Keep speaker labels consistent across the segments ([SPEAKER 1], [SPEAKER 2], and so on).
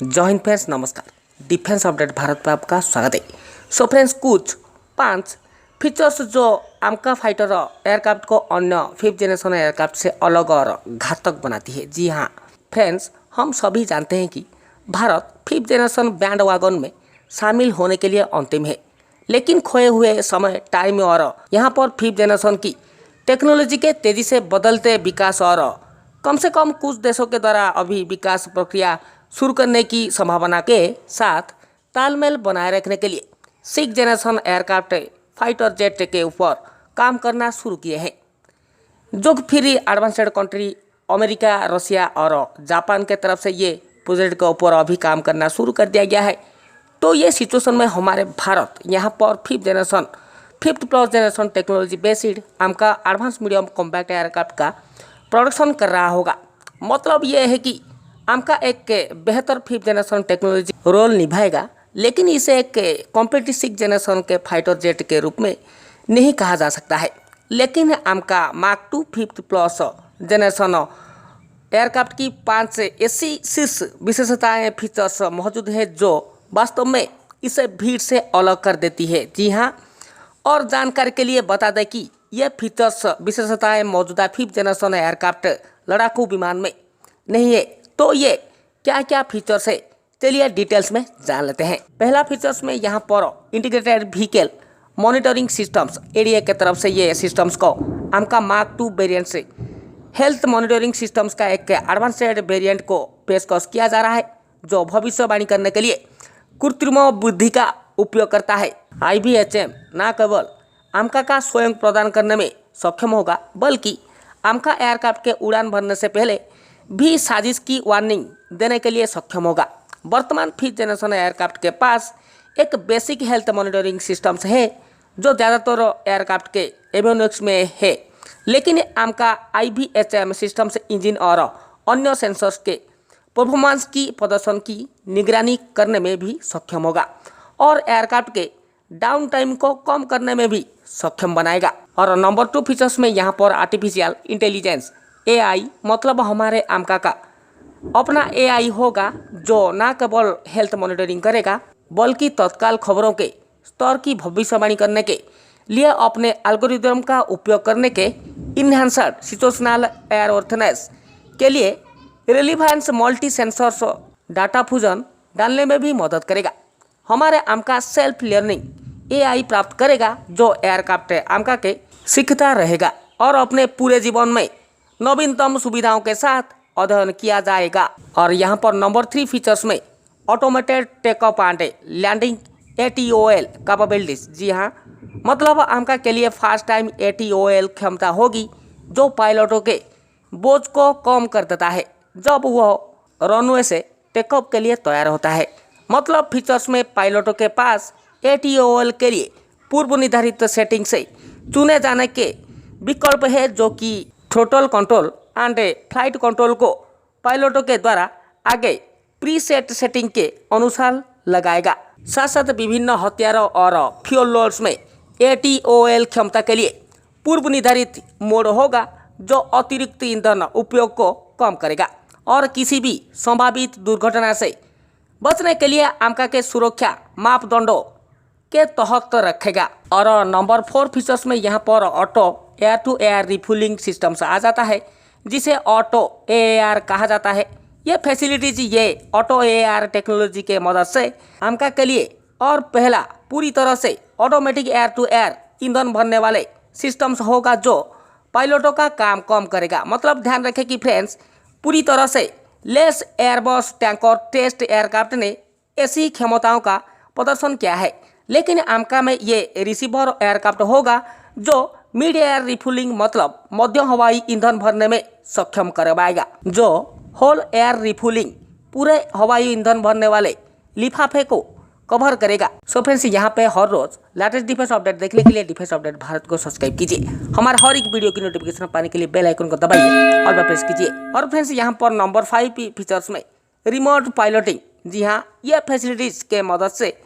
[SPEAKER 1] जय हिंद फ्रेंड्स, नमस्कार। Defence update Bharat में आपका स्वागत है। सो फ्रेंड्स, कुछ 5 फीचर्स जो आमका फाइटर एयरक्राफ्ट को अन्य 5th जनरेशन एयरक्राफ्ट से अलग और घातक बनाती है। जी हाँ फ्रेंड्स, हम सभी जानते हैं कि Bharat 5th generation band wagon में शामिल होने के लिए अंतिम है, लेकिन खोए हुए समय, टाइम और यहाँ पर 5th जनरेशन की टेक्नोलॉजी के तेज़ी से बदलते विकास और कम से कम कुछ देशों के द्वारा अभी विकास प्रक्रिया शुरू करने की संभावना के साथ तालमेल बनाए रखने के लिए 6th generation aircraft fighter jet के ऊपर काम करना शुरू किए हैं, जो फिर एडवांस्ड कंट्री अमेरिका, रसिया और जापान के तरफ से ये प्रोजेक्ट के ऊपर अभी काम करना शुरू कर दिया गया है। तो ये सिचुएशन में हमारे भारत यहाँ पर 5th plus generation technology based आमका एडवांस मीडियम कॉम्पैक्ट एयरक्राफ्ट का प्रोडक्शन कर रहा होगा। मतलब ये है कि आमका एक बेहतर 5th जनरेशन टेक्नोलॉजी रोल निभाएगा, लेकिन इसे एक कॉम्पिटिटिव 6th जनरेशन के फाइटर जेट के रूप में नहीं कहा जा सकता है। लेकिन आमका mark 2 5th plus generation aircraft की 5 ऐसी शीर्ष विशेषताएं फीचर्स मौजूद है जो वास्तव में इसे भीड़ से अलग कर देती है। जी हाँ, और जानकारी के लिए बता दें कि यह फीचर्स विशेषताएं मौजूदा 5th जनरेशन एयरक्राफ्ट लड़ाकू विमान में नहीं है। तो ये क्या क्या फीचर्स है, चलिए डिटेल्स में जान लेते हैं। पहला फीचर्स में यहाँ पर integrated vehicle monitoring systems ADA के तरफ से ये सिस्टम्स को आमका मार्क 2 वेरिएंट से हेल्थ मॉनिटरिंग सिस्टम्स का एक एडवांस्ड वेरिएंट को पेशकश किया जा रहा है, जो भविष्यवाणी करने के लिए कृत्रिम बुद्धि का उपयोग करता है। IBHM न केवल आमका का स्वयं प्रदान करने में सक्षम होगा, बल्कि आमका एयरक्राफ्ट के उड़ान भरने से पहले भी साजिश की वार्निंग देने के लिए सक्षम होगा। वर्तमान 5th जनरेशन एयरक्राफ्ट के पास एक बेसिक हेल्थ मॉनिटरिंग सिस्टम्स है जो ज़्यादातर एयरक्राफ्ट के एवियोनिक्स में है, लेकिन आमका IBHM सिस्टम्स इंजन और अन्य सेंसर्स के परफॉर्मेंस की प्रदर्शन की निगरानी करने में भी सक्षम होगा और एयरक्राफ्ट के डाउन टाइम को कम करने में भी सक्षम बनाएगा। और नंबर 2 फीचर्स में यहाँ पर आर्टिफिशियल इंटेलिजेंस AI, मतलब हमारे आमका का अपना AI होगा जो न केवल हेल्थ मॉनिटरिंग करेगा, बल्कि तत्काल खबरों के स्तर की भविष्यवाणी करने के लिए अपने एल्गोरिदम का उपयोग करने के इन्हांस्ड सिचुएशनल एयरवर्थनेस के लिए relevance multi sensors data fusion डालने में भी मदद करेगा। हमारे आमका सेल्फ लर्निंग AI प्राप्त करेगा जो एयरक्राफ्ट आमका के सीखता रहेगा और अपने पूरे जीवन में नवीनतम सुविधाओं के साथ अध्ययन किया जाएगा। और यहाँ पर नंबर 3 फीचर्स में automated takeoff and landing ATOL capabilities. जी हाँ, मतलब आमका के लिए फास्ट टाइम ATOL क्षमता होगी जो पायलटों के बोझ को कम कर देता है जब वह रनवे से टेकअप के लिए तैयार होता है। मतलब फीचर्स में पायलटों के पास ATOL के लिए पूर्व निर्धारित सेटिंग से चुने जाने के विकल्प है, जो कि throttle control and flight control को पायलटों के द्वारा आगे प्रीसेट सेटिंग के अनुसार लगाएगा। साथ साथ विभिन्न हथियारों और फ्यूल लोड्स में ATOL क्षमता के लिए पूर्व निर्धारित मोड होगा जो अतिरिक्त ईंधन उपयोग को कम करेगा और किसी भी संभावित दुर्घटना से बचने के लिए आमका के सुरक्षा मापदंडों के तहत रखेगा। और नंबर 4 फीचर्स में यहाँ पर auto air to air refuelling systems आ जाता है, जिसे ऑटो AAR कहा जाता है। ये फैसिलिटीज ये ऑटो AAR टेक्नोलॉजी के मदद से आमका के लिए और पहला पूरी तरह से ऑटोमेटिक एयर टू एयर ईंधन भरने वाले सिस्टम्स होगा जो पायलटों का काम कम करेगा। मतलब ध्यान रखें कि फ्रेंड्स, पूरी तरह से लेस एयरबस टैंकर टेस्ट एयरक्राफ्ट ने ऐसी क्षमताओं का प्रदर्शन किया है, लेकिन आमका में ये रिसीवर एयरक्राफ्ट होगा जो मिड एयर रिफ्यूलिंग, मतलब मध्य हवाई ईंधन भरने में सक्षम करवाएगा, जो होल एयर रिफ्यूलिंग पूरे हवाई ईंधन भरने वाले लिफाफे को कवर करेगा। सो फ्रेंड्स, यहाँ पे हर रोज लेटेस्ट डिफेंस अपडेट देखने के लिए डिफेंस अपडेट भारत को सब्सक्राइब कीजिए। हमारे हर एक वीडियो की नोटिफिकेशन पाने के लिए बेल आइकन को दबाइए और प्रेस कीजिए। और फ्रेंड्स, यहाँ पर नंबर 5 फीचर्स में रिमोट पायलटिंग। जी हाँ, यह फैसिलिटीज के मदद से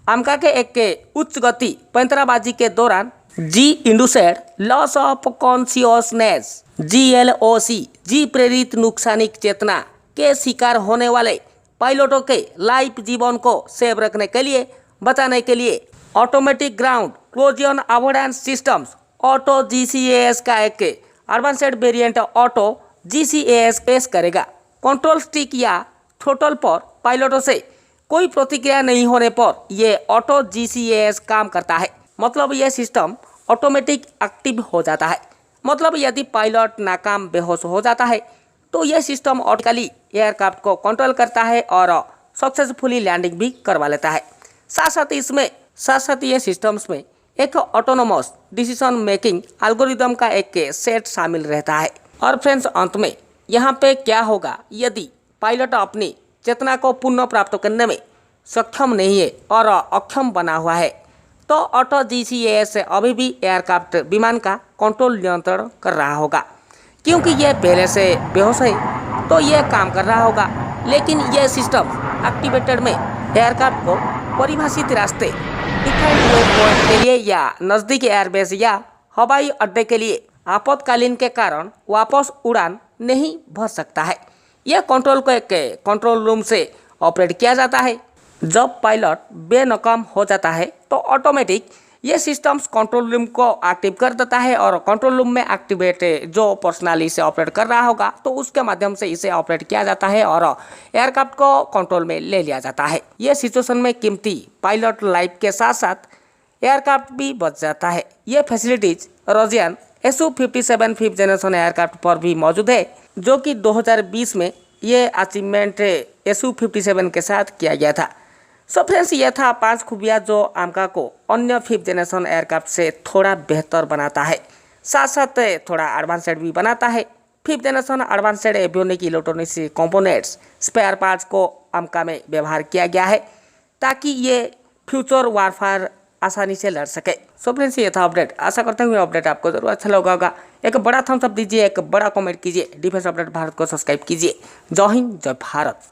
[SPEAKER 1] आमका के एक उच्च गति पैंतराबाजी के दौरान जी इंडुसेड लॉस ऑफ कॉन्शियसनेस GLOC, जी प्रेरित नुकसानिक चेतना के शिकार होने वाले पायलटों के लाइफ जीवन को सेव रखने के लिए बचाने के लिए automatic ground collision avoidance systems auto GCAS का एक एडवांस्ड वेरिएंट ऑटो GCAS पेश करेगा। कंट्रोल स्टिक या थ्रोटल पर पायलटों से कोई प्रतिक्रिया नहीं होने पर यह ऑटो GCAS काम करता है। मतलब यह सिस्टम ऑटोमेटिक एक्टिव हो जाता है। मतलब यदि पायलट नाकाम बेहोश हो जाता है तो यह सिस्टम ऑटोमेटिकली एयरक्राफ्ट को कंट्रोल करता है और सक्सेसफुली लैंडिंग भी करवा लेता है। साथ साथ ये सिस्टम्स में एक ऑटोनोमस डिसीजन मेकिंग एल्गोरिदम का एक सेट शामिल रहता है। और फ्रेंड्स, अंत में यहाँ पे क्या होगा यदि पायलट अपनी चेतना को पुनः प्राप्त करने में सक्षम नहीं है और अक्षम बना हुआ है तो ऑटो GCAS से अभी भी एयरक्राफ्ट विमान का कंट्रोल नियंत्रण कर रहा होगा। क्योंकि यह पहले से बेहोश है तो यह काम कर रहा होगा, लेकिन यह सिस्टम एक्टिवेटेड में एयरक्राफ्ट को परिभाषित रास्ते डिफाइंड लो पॉइंट के लिए या नज़दीक एयरबेस या हवाई अड्डे के लिए आपातकालीन के कारण वापस उड़ान नहीं भर सकता है। यह कंट्रोल को एक कंट्रोल रूम से ऑपरेट किया जाता है। जब पायलट बेनकाम हो जाता है तो ऑटोमेटिक ये सिस्टम्स कंट्रोल रूम को एक्टिव कर देता है और कंट्रोल रूम में एक्टिवेट जो पर्सनल इसे ऑपरेट कर रहा होगा तो उसके माध्यम से इसे ऑपरेट किया जाता है और एयरक्राफ्ट को कंट्रोल में ले लिया जाता है। यह सिचुएशन में कीमती पायलट लाइफ के साथ साथ एयरक्राफ्ट भी बच जाता है। ये facilities रोजियन SU-57 5th generation aircraft पर भी मौजूद है, जो कि 2020 में ये अचीवमेंट SU-57 के साथ किया गया था। सो फ्रेंड्स, यह था 5 खूबियाँ जो आमका को अन्य 5th जनरेशन एयरक्राफ्ट से थोड़ा बेहतर बनाता है, साथ साथ थोड़ा एडवांस्ड भी बनाता है। 5th generation advanced avionic electronics components spare parts को आमका में व्यवहार किया गया है ताकि ये फ्यूचर वारफेयर आसानी से लड़ सके। सो फ्रेंड्स, ये था अपडेट। आशा करता हूँ अपडेट आपको जरूर अच्छा लगा होगा। एक बड़ा थम्स अप दीजिए, एक बड़ा कमेंट कीजिए, डिफेंस अपडेट भारत को सब्सक्राइब कीजिए। जय हिंद, जय भारत।